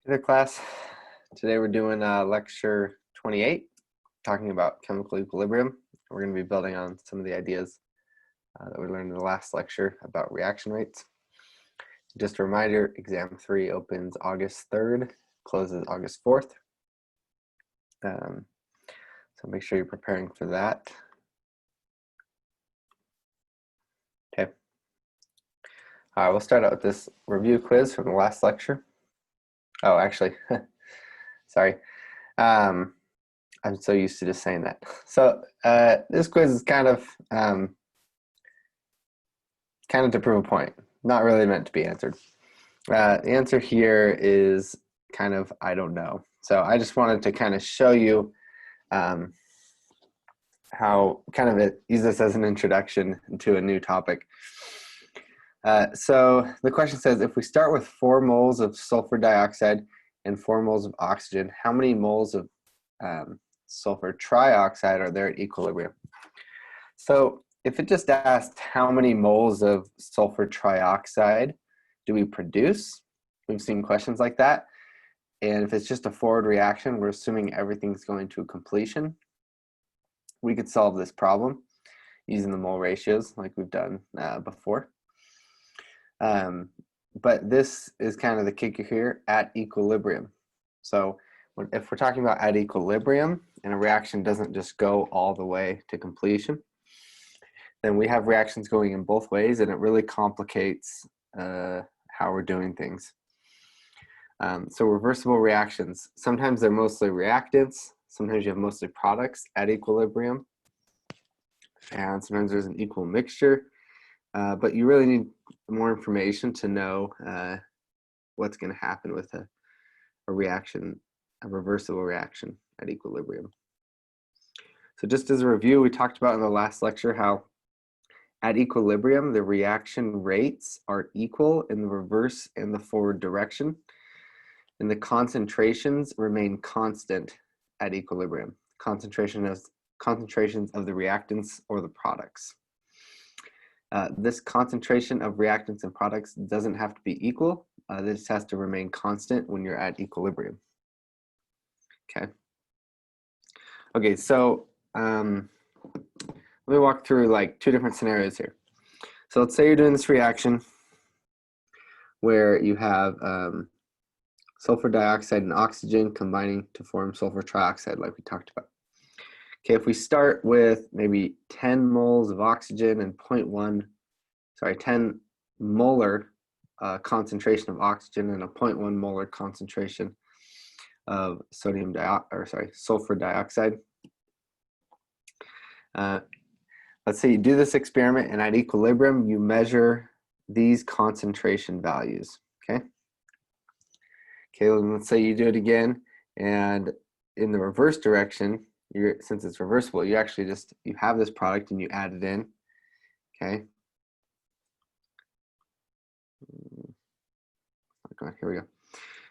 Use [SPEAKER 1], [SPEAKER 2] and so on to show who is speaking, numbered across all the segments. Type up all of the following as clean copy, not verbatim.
[SPEAKER 1] Hey there, class. Today we're doing lecture 28, talking about chemical equilibrium. We're going to be building on some of the ideas that we learned in the last lecture about reaction rates. Just a reminder, exam 3 opens August 3rd, closes August 4th. So make sure you're preparing for that. Okay. All right, we'll start out with this review quiz from the last lecture. Oh, actually, sorry. I'm so used to just saying that. So this quiz is kind of to prove a point, not really meant to be answered. The answer here is kind of I don't know. So I just wanted to kind of show you how use this as an introduction to a new topic. So the question says, if we start with 4 moles of sulfur dioxide and 4 moles of oxygen, how many moles of sulfur trioxide are there at equilibrium? So if it just asked how many moles of sulfur trioxide do we produce, we've seen questions like that. And if it's just a forward reaction, we're assuming everything's going to completion. We could solve this problem using the mole ratios like we've done before. But this is kind of the kicker here, at equilibrium. So if we're talking about at equilibrium and a reaction doesn't just go all the way to completion, then we have reactions going in both ways, and it really complicates how we're doing things. So reversible reactions, sometimes they're mostly reactants, sometimes you have mostly products at equilibrium, and sometimes there's an equal mixture, but you really need more information to know what's going to happen with a reaction, a reversible reaction at equilibrium. So just as a review, we talked about in the last lecture how at equilibrium, the reaction rates are equal in the reverse and the forward direction, and the concentrations remain constant at equilibrium. Concentrations of the reactants or the products. This concentration of reactants and products doesn't have to be equal. This has to remain constant when you're at equilibrium. Okay, so let me walk through like 2 different scenarios here. So let's say you're doing this reaction where you have sulfur dioxide and oxygen combining to form sulfur trioxide like we talked about. Okay, if we start with maybe 10 moles of oxygen and 10 molar concentration of oxygen and a 0.1 molar concentration of sulfur dioxide. Let's say you do this experiment and at equilibrium you measure these concentration values. Okay, let's say you do it again, and in the reverse direction, since it's reversible, you actually you have this product and you add it in. Okay. Here we go.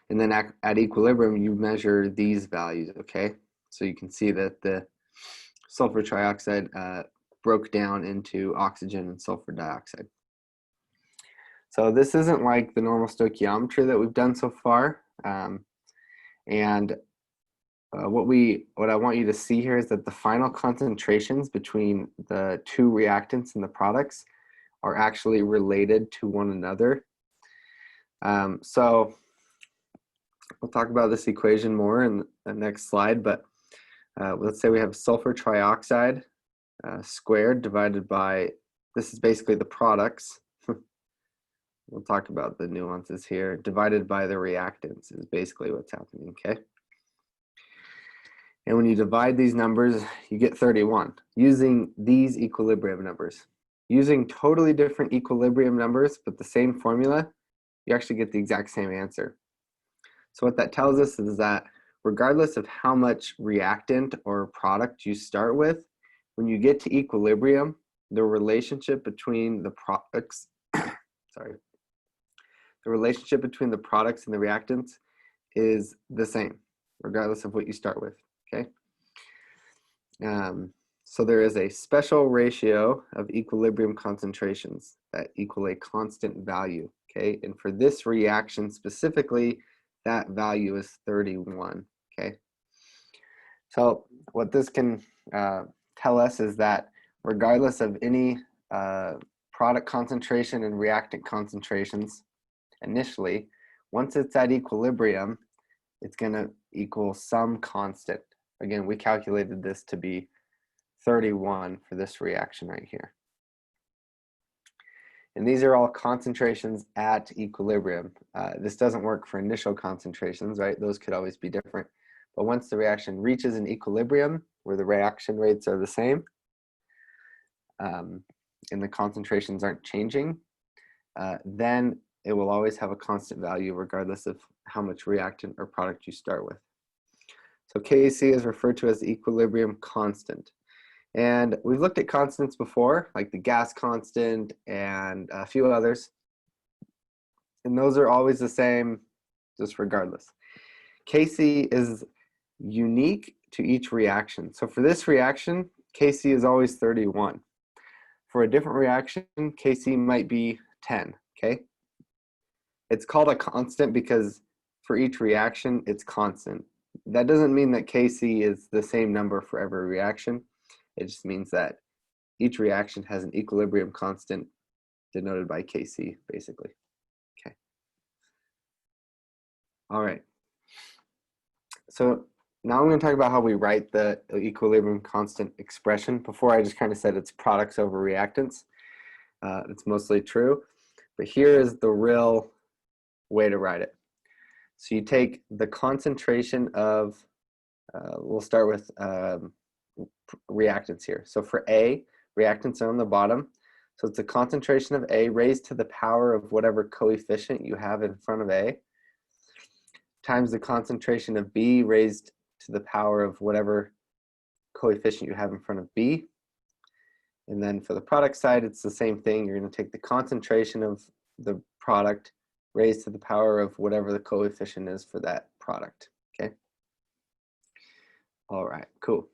[SPEAKER 1] And then at equilibrium, you measure these values, okay? So you can see that the sulfur trioxide broke down into oxygen and sulfur dioxide. So this isn't like the normal stoichiometry that we've done so far. What I want you to see here is that the final concentrations between the 2 reactants and the products are actually related to one another. So we'll talk about this equation more in the next slide, but let's say we have sulfur trioxide squared divided by, this is basically the products. We'll talk about the nuances here. Divided by the reactants is basically what's happening, okay? And when you divide these numbers, you get 31 using these equilibrium numbers. Using totally different equilibrium numbers, but the same formula, you actually get the exact same answer. So what that tells us is that regardless of how much reactant or product you start with, when you get to equilibrium, the relationship between the products, the relationship between the products and the reactants is the same, regardless of what you start with, okay? So there is a special ratio of equilibrium concentrations that equal a constant value, okay? And for this reaction specifically, that value is 31, okay? So what this can tell us is that regardless of any product concentration and reactant concentrations initially, once it's at equilibrium, it's going to equal some constant. Again, we calculated this to be 31 for this reaction right here. And these are all concentrations at equilibrium. This doesn't work for initial concentrations, right? Those could always be different. But once the reaction reaches an equilibrium, where the reaction rates are the same, and the concentrations aren't changing, then it will always have a constant value regardless of how much reactant or product you start with. So Kc is referred to as the equilibrium constant. And we've looked at constants before, like the gas constant and a few others. And those are always the same, just regardless. Kc is unique to each reaction. So for this reaction, Kc is always 31. For a different reaction, Kc might be 10, okay? It's called a constant because for each reaction, it's constant. That doesn't mean that Kc is the same number for every reaction. It just means that each reaction has an equilibrium constant denoted by Kc, basically. Okay. All right. So now I'm going to talk about how we write the equilibrium constant expression. Before I just kind of said it's products over reactants. It's mostly true. But here is the real way to write it. So you take the concentration of, we'll start with reactants here. So for A, reactants are on the bottom. So it's the concentration of A raised to the power of whatever coefficient you have in front of A times the concentration of B raised to the power of whatever coefficient you have in front of B. And then for the product side, it's the same thing. You're going to take the concentration of the product raised to the power of whatever the coefficient is for that product. Okay. All right, cool.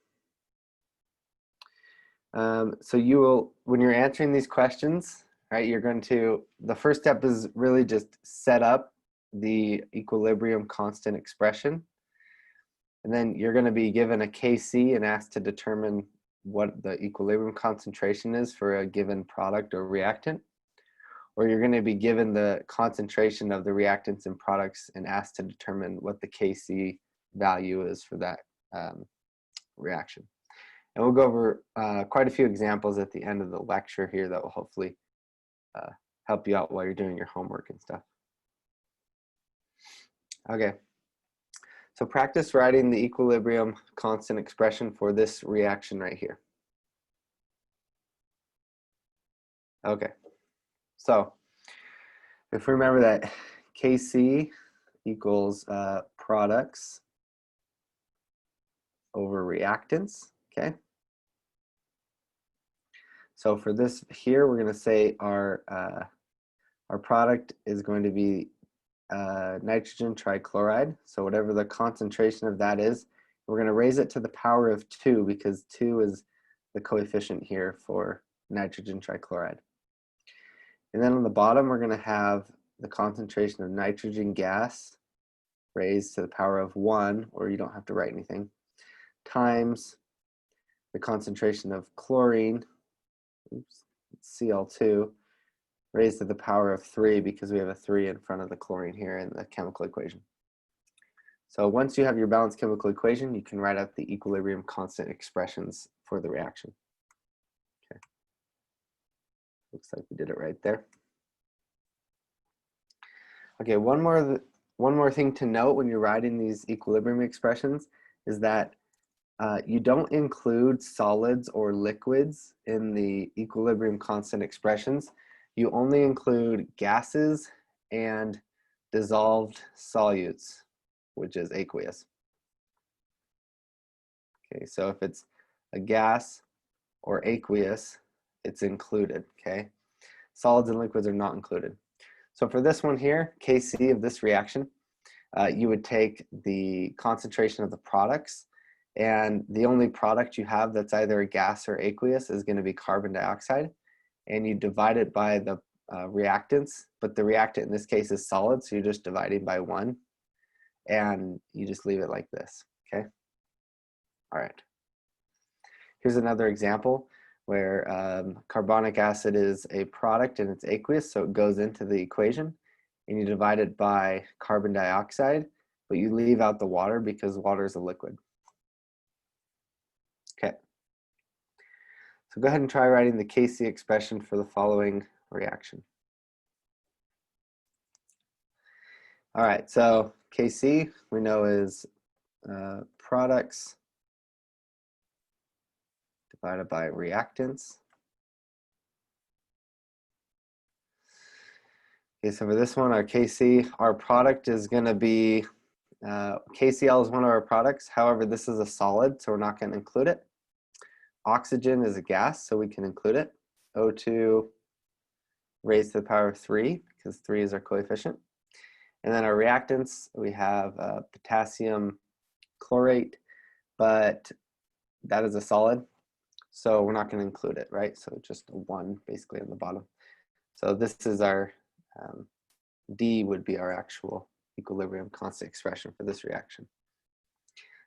[SPEAKER 1] So you will, when you're answering these questions, right, you're going to, the first step is really just set up the equilibrium constant expression. And then you're going to be given a Kc and asked to determine what the equilibrium concentration is for a given product or reactant. Or you're going to be given the concentration of the reactants and products and asked to determine what the Kc value is for that reaction. And we'll go over quite a few examples at the end of the lecture here that will hopefully help you out while you're doing your homework and stuff. Okay, so practice writing the equilibrium constant expression for this reaction right here. Okay, so if we remember that Kc equals products over reactants, okay? So for this here, we're going to say our product is going to be nitrogen trichloride. So whatever the concentration of that is, we're going to raise it to the power of 2 because 2 is the coefficient here for nitrogen trichloride. And then on the bottom, we're going to have the concentration of nitrogen gas raised to the power of 1, or you don't have to write anything, times the concentration of chlorine, oops, Cl2, raised to the power of 3 because we have a 3 in front of the chlorine here in the chemical equation. So once you have your balanced chemical equation, you can write out the equilibrium constant expressions for the reaction. Okay. Looks like we did it right there. Okay, one more thing to note when you're writing these equilibrium expressions is that you don't include solids or liquids in the equilibrium constant expressions. You only include gases and dissolved solutes, which is aqueous. Okay, so if it's a gas or aqueous, it's included, okay? Solids and liquids are not included. So for this one here, Kc of this reaction, you would take the concentration of the products, and the only product you have that's either a gas or aqueous is going to be carbon dioxide, and you divide it by the reactants, but the reactant in this case is solid, so you're just dividing by 1. and you just leave it like this, okay? All right. Here's another example where carbonic acid is a product and it's aqueous, so it goes into the equation, and you divide it by carbon dioxide, but you leave out the water because water is a liquid. Okay. So go ahead and try writing the Kc expression for the following reaction. All right, so Kc we know is products divided by reactants. Okay, so for this one, our Kc, our product is going to be, KCl is one of our products. However, this is a solid, so we're not going to include it. Oxygen is a gas, so we can include it. O2 raised to the power of 3, because 3 is our coefficient. And then our reactants, we have potassium chlorate, but that is a solid, so we're not going to include it, right? So just a 1 basically on the bottom. So this is our, D would be our actual equilibrium constant expression for this reaction.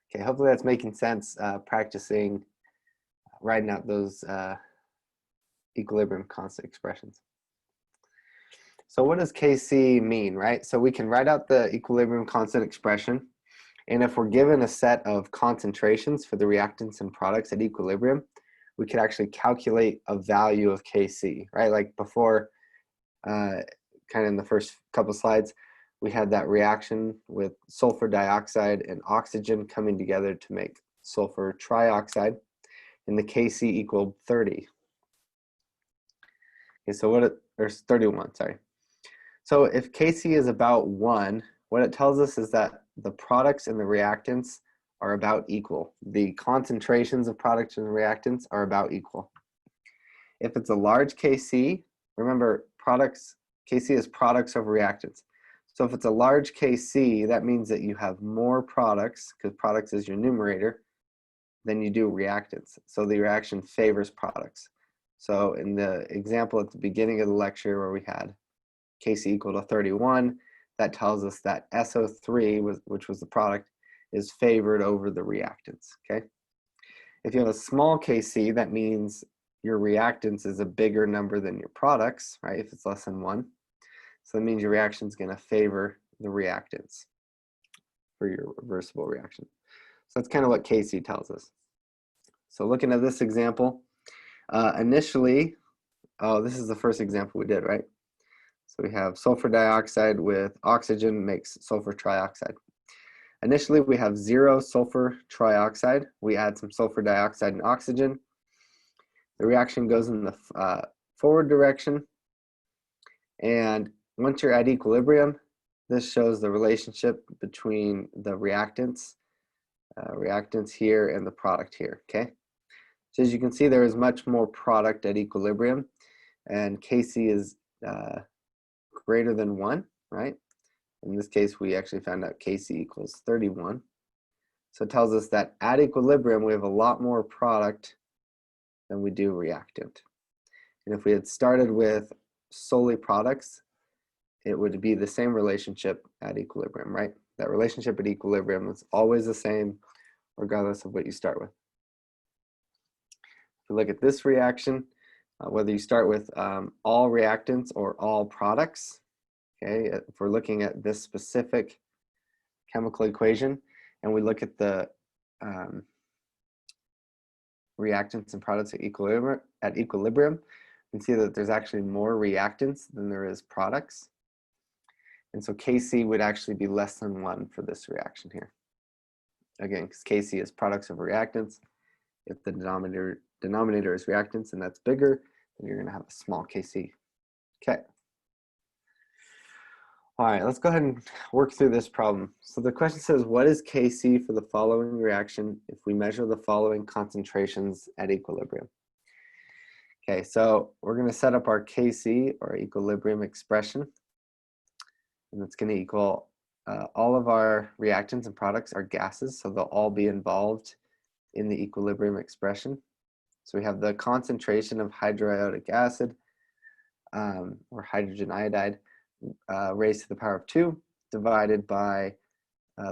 [SPEAKER 1] Okay, hopefully that's making sense, practicing writing out those equilibrium constant expressions. So what does Kc mean, right? So we can write out the equilibrium constant expression, and if we're given a set of concentrations for the reactants and products at equilibrium, we could actually calculate a value of Kc, right? Like before, kind of in the first couple slides, we had that reaction with sulfur dioxide and oxygen coming together to make sulfur trioxide, and the Kc equaled 30. Okay, so there's 31, sorry. So if Kc is about 1, what it tells us is that the products and the reactants are about equal. The concentrations of products and reactants are about equal. If it's a large Kc, remember products, Kc is products over reactants. So if it's a large Kc, that means that you have more products, because products is your numerator, than you do reactants. So the reaction favors products. So in the example at the beginning of the lecture where we had Kc equal to 31, that tells us that SO3, which was the product, is favored over the reactants, okay? If you have a small Kc, that means your reactants is a bigger number than your products, right? If it's less than 1. So that means your reaction is going to favor the reactants for your reversible reaction. So that's kind of what Kc tells us. So looking at this example, initially, this is the first example we did, right? So we have sulfur dioxide with oxygen makes sulfur trioxide. Initially, we have 0 sulfur trioxide. We add some sulfur dioxide and oxygen. The reaction goes in the forward direction. And once you're at equilibrium, this shows the relationship between the reactants here and the product here, okay? So as you can see, there is much more product at equilibrium, and Kc is greater than 1, right? In this case, we actually found out Kc equals 31. So it tells us that at equilibrium, we have a lot more product than we do reactant. And if we had started with solely products, it would be the same relationship at equilibrium, right? That relationship at equilibrium is always the same, regardless of what you start with. If we look at this reaction, whether you start with all reactants or all products, okay, if we're looking at this specific chemical equation and we look at the reactants and products at equilibrium, you can see that there's actually more reactants than there is products. And so Kc would actually be less than 1 for this reaction here. Again, because Kc is products over reactants. If the denominator is reactants and that's bigger, then you're going to have a small Kc. Okay. All right, let's go ahead and work through this problem. So the question says, what is Kc for the following reaction if we measure the following concentrations at equilibrium? Okay, so we're going to set up our Kc, or equilibrium expression, and it's going to equal all of our reactants and products are gases, so they'll all be involved in the equilibrium expression. So we have the concentration of hydroiodic acid, or hydrogen iodide, raised to the power of 2, divided by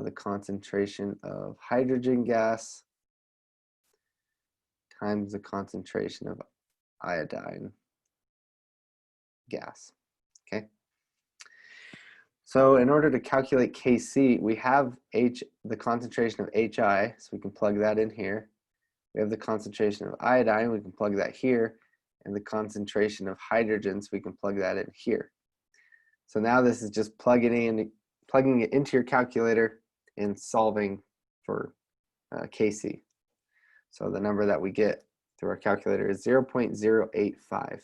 [SPEAKER 1] the concentration of hydrogen gas times the concentration of iodine gas, okay? So in order to calculate Kc, we have the concentration of HI, so we can plug that in here. We have the concentration of iodine, we can plug that here, and the concentration of hydrogen, so we can plug that in here. So now this is just plugging it into your calculator and solving for Kc. So the number that we get through our calculator is 0.085.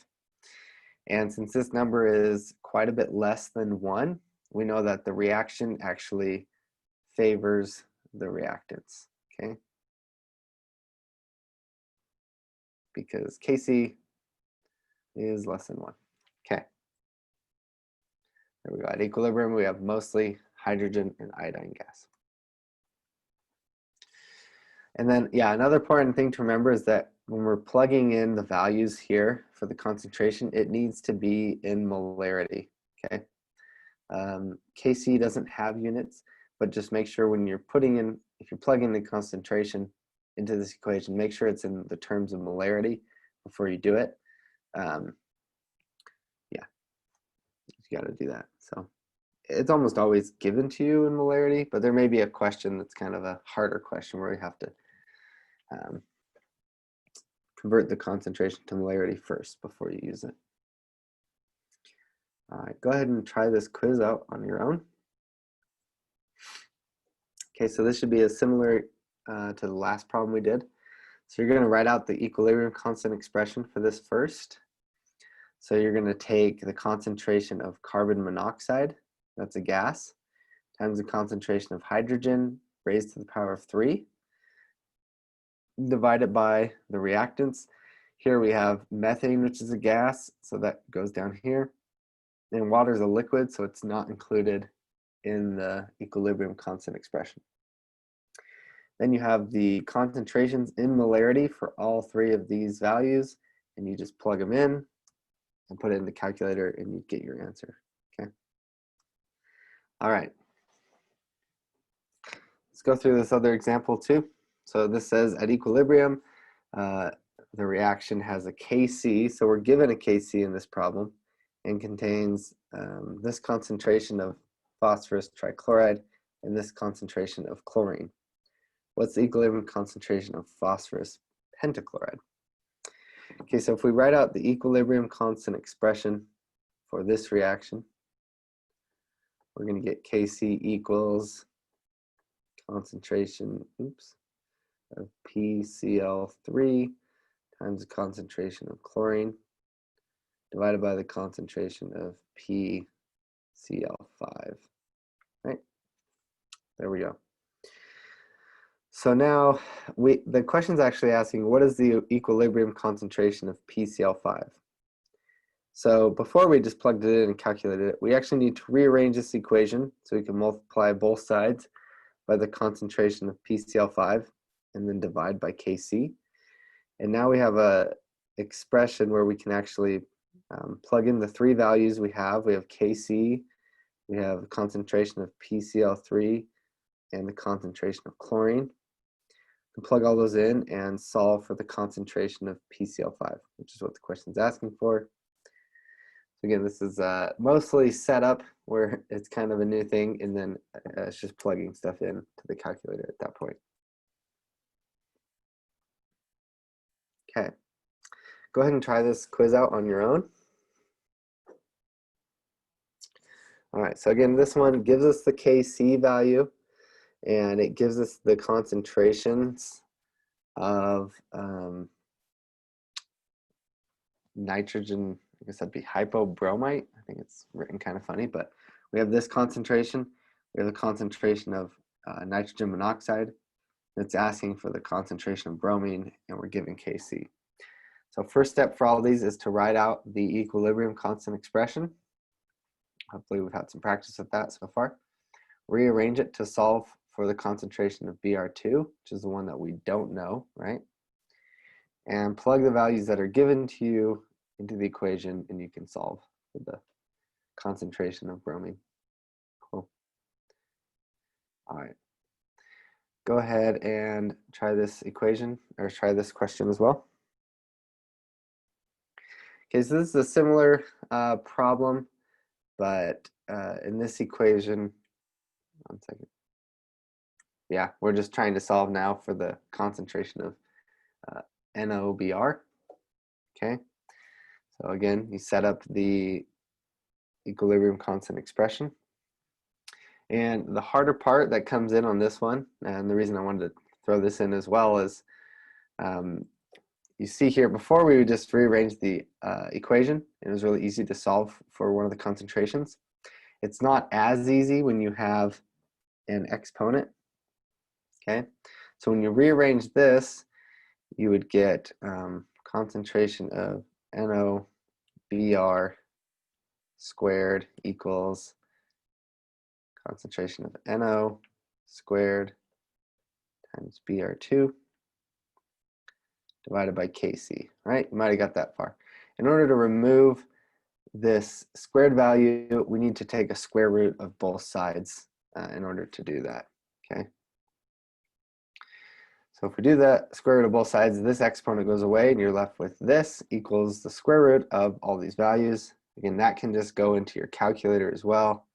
[SPEAKER 1] And since this number is quite a bit less than 1, we know that the reaction actually favors the reactants, okay? Because Kc is less than 1. Okay. There we go. At equilibrium, we have mostly hydrogen and iodine gas. And then, yeah, another important thing to remember is that when we're plugging in the values here for the concentration, it needs to be in molarity, okay? Kc doesn't have units, but just make sure when you're putting in, if you're plugging the concentration into this equation, make sure it's in the terms of molarity before you do it. Yeah, you got to do that. So it's almost always given to you in molarity, but there may be a question that's kind of a harder question where you have to convert the concentration to molarity first before you use it. All right, go ahead and try this quiz out on your own. Okay, so this should be as similar to the last problem we did. So you're going to write out the equilibrium constant expression for this first. So you're going to take the concentration of carbon monoxide, that's a gas, times the concentration of hydrogen raised to the power of 3, divided by the reactants. Here we have methane, which is a gas, so that goes down here. And water is a liquid, so it's not included in the equilibrium constant expression. Then you have the concentrations in molarity for all 3 of these values, and you just plug them in and put it in the calculator and you get your answer, okay? All right. Let's go through this other example too. So this says at equilibrium, the reaction has a Kc, so we're given a Kc in this problem, and contains this concentration of phosphorus trichloride and this concentration of chlorine. What's the equilibrium concentration of phosphorus pentachloride? Okay, so if we write out the equilibrium constant expression for this reaction, we're going to get Kc equals concentration, of PCl3 times the concentration of chlorine divided by the concentration of PCl5, right? There we go. So now the question's actually asking, what is the equilibrium concentration of PCl5? So before we just plugged it in and calculated it, we actually need to rearrange this equation so we can multiply both sides by the concentration of PCl5 and then divide by Kc. And now we have a expression where we can actually plug in the 3 values we have. We have Kc, we have concentration of PCl3, and the concentration of chlorine. And plug all those in and solve for the concentration of PCl5, which is what the question is asking for. So again, this is mostly set up where it's kind of a new thing, and then it's just plugging stuff in to the calculator at that point. Okay, go ahead and try this quiz out on your own. All right, so again, this one gives us the Kc value, and it gives us the concentrations of nitrogen, I guess that'd be hypobromite. I think it's written kind of funny, but we have this concentration. We have the concentration of nitrogen monoxide. It's asking for the concentration of bromine, and we're given Kc. So first step for all of these is to write out the equilibrium constant expression. Hopefully we've had some practice with that so far. Rearrange it to solve for the concentration of Br2, which is the one that we don't know, right? And plug the values that are given to you into the equation, and you can solve for the concentration of bromine. Cool. All right. go ahead and try this equation, or try this question as well. Okay, so this is a similar problem, but in this equation, one second. Yeah, we're just trying to solve now for the concentration of NOBR. Okay, so again, you set up the equilibrium constant expression. And the harder part that comes in on this one, and the reason I wanted to throw this in as well, is you see here, before we would just rearrange the equation. It was really easy to solve for one of the concentrations. It's not as easy when you have an exponent. Okay, so when you rearrange this, you would get concentration of NOBR squared equals concentration of NO squared times Br2 divided by Kc, right? You might have got that far. In order to remove this squared value, we need to take a square root of both sides in order to do that, okay? So if we do the square root of both sides, this exponent goes away and you're left with this equals the square root of all these values. Again, that can just go into your calculator as well,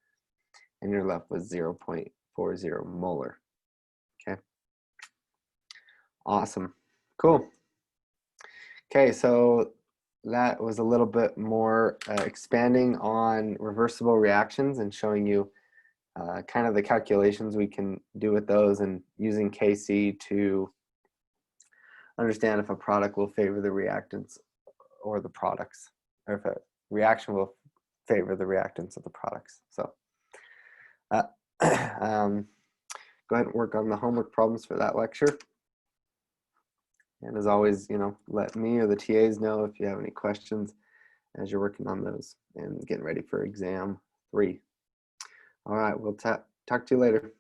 [SPEAKER 1] and you're left with 0.40 molar, okay? Awesome, cool. Okay, so that was a little bit more expanding on reversible reactions and showing you kind of the calculations we can do with those, and using Kc to understand if a product will favor the reactants or the products, or if a reaction will favor the reactants of the products. So go ahead and work on the homework problems for that lecture. And as always, let me or the TAs know if you have any questions as you're working on those and getting ready for exam 3. All right, we'll talk to you later.